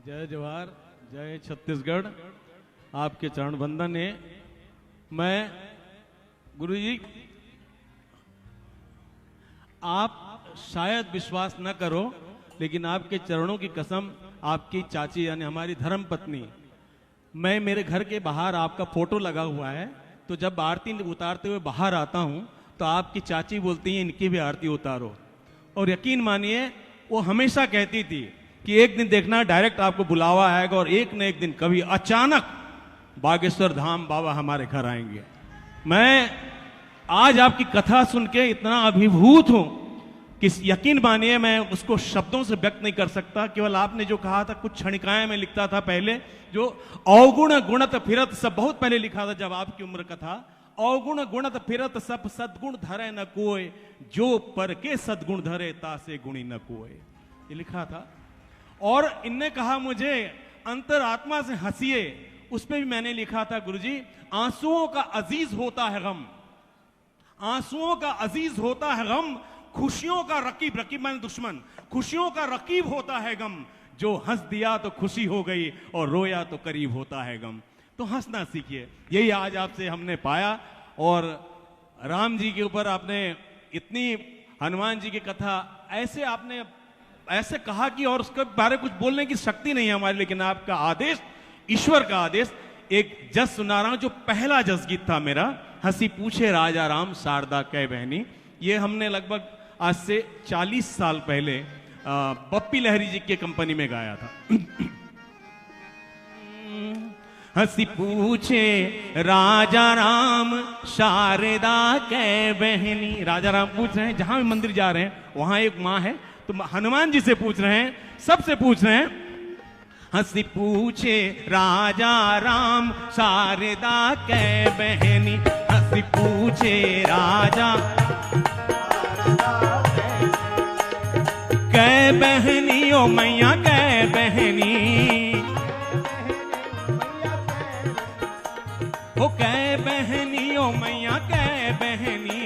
जय जवाहर, जय छत्तीसगढ़। आपके चरण वंदन है। मैं गुरुजी, आप शायद विश्वास न करो, लेकिन आपके चरणों की कसम, आपकी चाची यानी हमारी धर्म पत्नी, मैं मेरे घर के बाहर आपका फोटो लगा हुआ है, तो जब आरती उतारते हुए बाहर आता हूं तो आपकी चाची बोलती है इनकी भी आरती उतारो। और यकीन मानिए वो हमेशा कहती थी कि एक दिन देखना डायरेक्ट आपको बुलावा आएगा और एक न एक दिन कभी अचानक बागेश्वर धाम बाबा हमारे घर आएंगे। मैं आज आपकी कथा सुन के इतना अभिभूत हूं कि यकीन मानिए मैं उसको शब्दों से व्यक्त नहीं कर सकता। केवल आपने जो कहा था, कुछ क्षणिकाएं में लिखता था पहले, जो अवगुण गुणत फिरत सब, बहुत पहले लिखा था जब आपकी उम्र का था। अवगुण गुणत फिरत सब सद्गुण धरे न कोय, जो पर के सद्गुण धरे तासे गुणी न कोय, ये लिखा था। और इनने कहा मुझे अंतरात्मा से हंसिए, उस पर भी मैंने लिखा था गुरुजी, आंसुओं का अजीज होता है गम, आंसुओं का अजीज होता है गम, खुशियों का रकीब, रकीब माने दुश्मन, खुशियों का रकीब होता है गम, जो हंस दिया तो खुशी हो गई और रोया तो करीब होता है गम। तो हंसना सीखिए, यही आज आपसे हमने पाया। और राम जी के ऊपर आपने इतनी, हनुमान जी की कथा ऐसे आपने ऐसे कहा कि और उसके बारे कुछ बोलने की शक्ति नहीं है हमारी, लेकिन आपका आदेश, ईश्वर का आदेश। एक जस सुना रहा हूं, जो पहला जस गीत था मेरा, हंसी पूछे राजा राम शारदा कै बहनी, ये हमने लगभग आज से 40 साल पहले बप्पी लहरी जी के कंपनी में गाया था। हंसी पूछे राजा राम शारदा कै बहनी, राजा राम पूछ रहे हैं, जहां भी मंदिर जा रहे हैं वहां एक माँ है, तो हनुमान जी से पूछ रहे हैं, सबसे पूछ रहे हैं। हंसी पूछे राजा राम शारदा कै बहनी, हंसी पूछे राजा कै बहनी, ओ मैया कै बहनी, ओ कै बहनी, ओ मैया कै बहनी,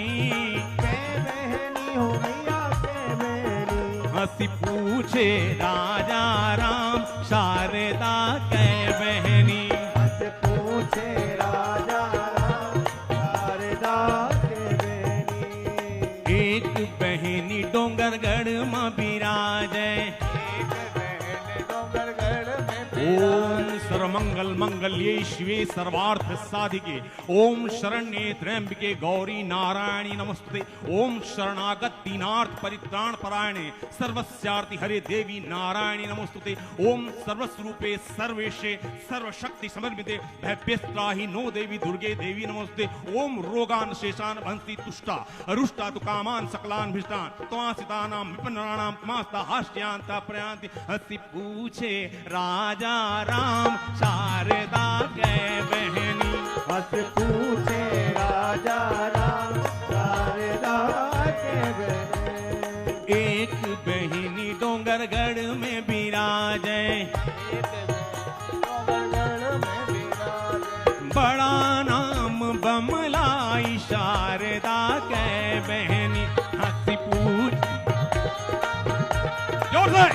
हंसी पूछे राजा राम शारदा कै बहनी, हंसी पूछे राजा राम शारदा कै बहनी। एक बहनी डोंगरगढ़ में बिराजे, ओम सर्वमंगल मंगल्ये शिवे सर्वार्थ साधिके, ओम शरण्ये त्र्यंबके गौरी नारायणी नमस्ते, ओम शरणागत दीनार्थ परित्राण परायणे सर्वस्यार्ति हरे देवी नारायणी नमस्ते, ओम सर्वस्वरूपे सर्वेशे सर्वशक्ति समर्पिते भव्यस्त्राहि नो देवी दुर्गे देवी नमस्ते, ओम रोगान शेषान भंसी तुष्टा रुष्टा तु कामान सकलान भिष्टान त्वासितानां विपन्नानां मास्ता हास्यांता प्रयांति। हंसी पूछे राजा राम शारदा कै बहनी, हंसी पूछे राजा राम शारदा कै बहनी। एक बहनी डोंगरगढ़ में बिराजे, बड़ा नाम बमलाई शारदा कै बहनी, हंसी पूछ, जोर से,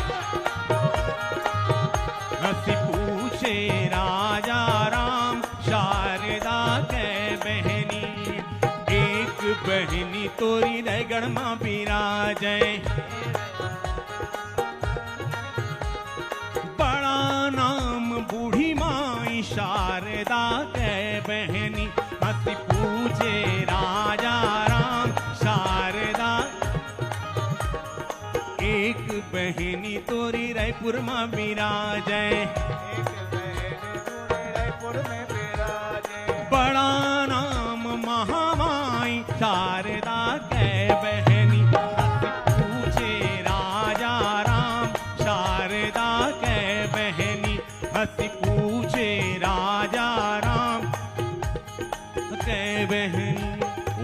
हंसी पूछे राजा राम शारदा कै बहनी। एक बहनी तोरी रायगढ़ में बिराजे, बड़ा नाम बूढ़ी माई शारदा कै बहनी, हंसी पूछे राजा राम शारदा। एक बहनी तोरी रायपुर में बिराजे, बड़ा नाम महामाई शारदा कै बहनी, हंसी पूछे राजा राम शारदा कै बहनी, हंसी पूछे राजा राम कै बहनी।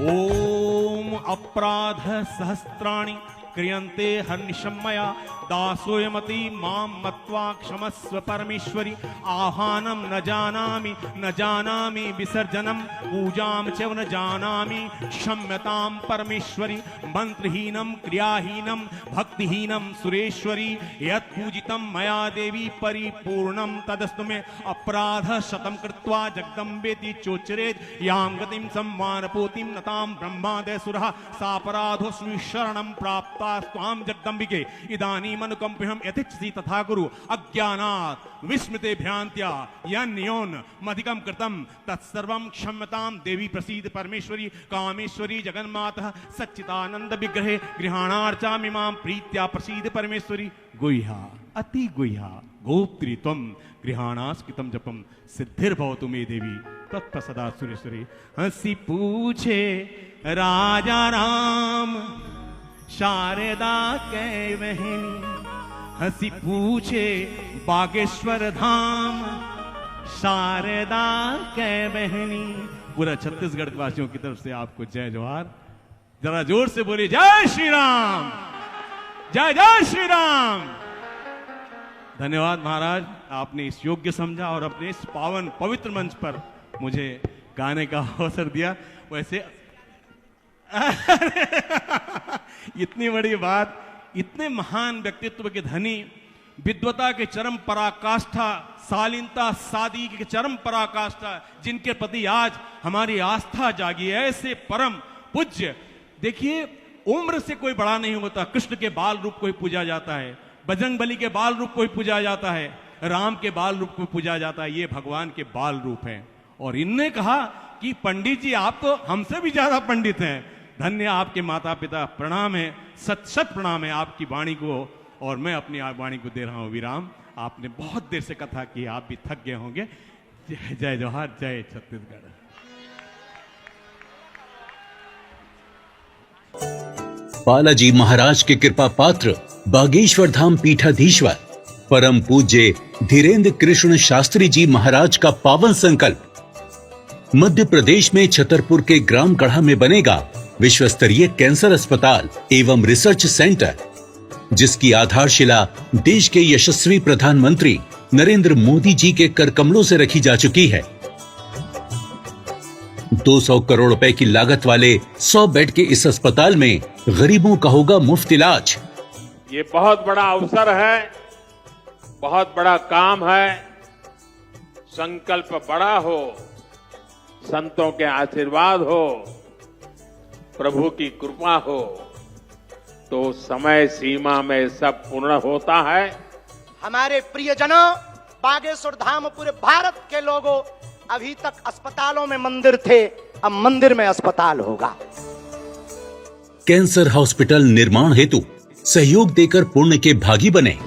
ओम अपराध सहस्त्राणि क्रियन्ते हर्निशम्मया दासोऽयमति मां मत्वा क्षमस्व परमेश्वरी। आह्वानं न जानामि विसर्जनं पूजां च न जानामि क्षम्यतां परमेश्वरी। मंत्रहीनं क्रियाहीनं भक्तिहीनं सुरेश्वरी यत् पूजितं मया देवी परिपूर्णं तदस्तु मे। अपराध शतं कृत्वा जगदम्बेति चोच्चरेत् यां गतिं सम्मानपोतिं नतां ब्रह्मादयसुरः सापराधो शरणं प्राप्ता स्वां जगदम्बिके। इदानीं अनुकंपिहं यथिच्छसि तथा कुरु अज्ञानात् विस्मृते भ्रान्त्या यन्योन्मधिकं कृतं तत्सर्वं क्षम्यतां देवी प्रसीद परमेश्वरी। कामेश्वरी जगन्मातः सच्चिदानंद विग्रहे गृहाणार्चामि मां प्रीत्या प्रसीद परमेश्वरी। गुह्या अति गुह्या गोप्त्री त्वं गृहाणास्कृतं जपं सिद्धिर्भवतु मे देवी तत्प्रसादा सुरेश्वरी। हंसी पूछे राजा राम शारदा कै बहनी। हंसी पूछे बागेश्वर धाम शारदा कै बहनी। पूरा छत्तीसगढ़ वासियों की तरफ से आपको जय जोहार। जरा जोर से बोलिए जय श्री राम, जय जय श्री राम। धन्यवाद महाराज, आपने इस योग्य समझा और अपने इस पावन पवित्र मंच पर मुझे गाने का अवसर दिया। वैसे इतनी बड़ी बात, इतने महान व्यक्तित्व के धनी, विद्वता के चरम पराकाष्ठा, शालीनता सादगी के चरम पराकाष्ठा, जिनके प्रति आज हमारी आस्था जागी है, ऐसे परम पूज्य। देखिए उम्र से कोई बड़ा नहीं होता। कृष्ण के बाल रूप को ही पूजा जाता है, बजरंगबली के बाल रूप को ही पूजा जाता है, राम के बाल रूप को पूजा जाता है। ये भगवान के बाल रूप हैं। और इनने कहा कि पंडित जी आप तो हमसे भी ज्यादा पंडित हैं। धन्य आपके माता पिता, प्रणाम है, सत सत प्रणाम है आपकी वाणी को। और मैं अपनी वाणी को दे रहा हूं विराम। आपने बहुत देर से कथा की, आप भी थक गए होंगे। जय जय जोहार, जय छत्तीसगढ़। बालाजी महाराज के कृपा पात्र बागेश्वर धाम पीठाधीश्वर परम पूज्य धीरेन्द्र कृष्ण शास्त्री जी महाराज का पावन संकल्प। मध्य प्रदेश में छतरपुर के ग्राम गढ़ा में बनेगा विश्व स्तरीय कैंसर अस्पताल एवं रिसर्च सेंटर, जिसकी आधारशिला देश के यशस्वी प्रधानमंत्री नरेंद्र मोदी जी के कर कमलों से रखी जा चुकी है। 200 करोड़ रुपए की लागत वाले 100 बेड के इस अस्पताल में गरीबों का होगा मुफ्त इलाज। ये बहुत बड़ा अवसर है, बहुत बड़ा काम है। संकल्प बड़ा हो, संतों के आशीर्वाद हो, प्रभु की कृपा हो तो समय सीमा में सब पूर्ण होता है। हमारे प्रियजनों, बागेश्वर धाम पूरे भारत के लोगों, अभी तक अस्पतालों में मंदिर थे, अब मंदिर में अस्पताल होगा। कैंसर हॉस्पिटल निर्माण हेतु सहयोग देकर पुण्य के भागी बने।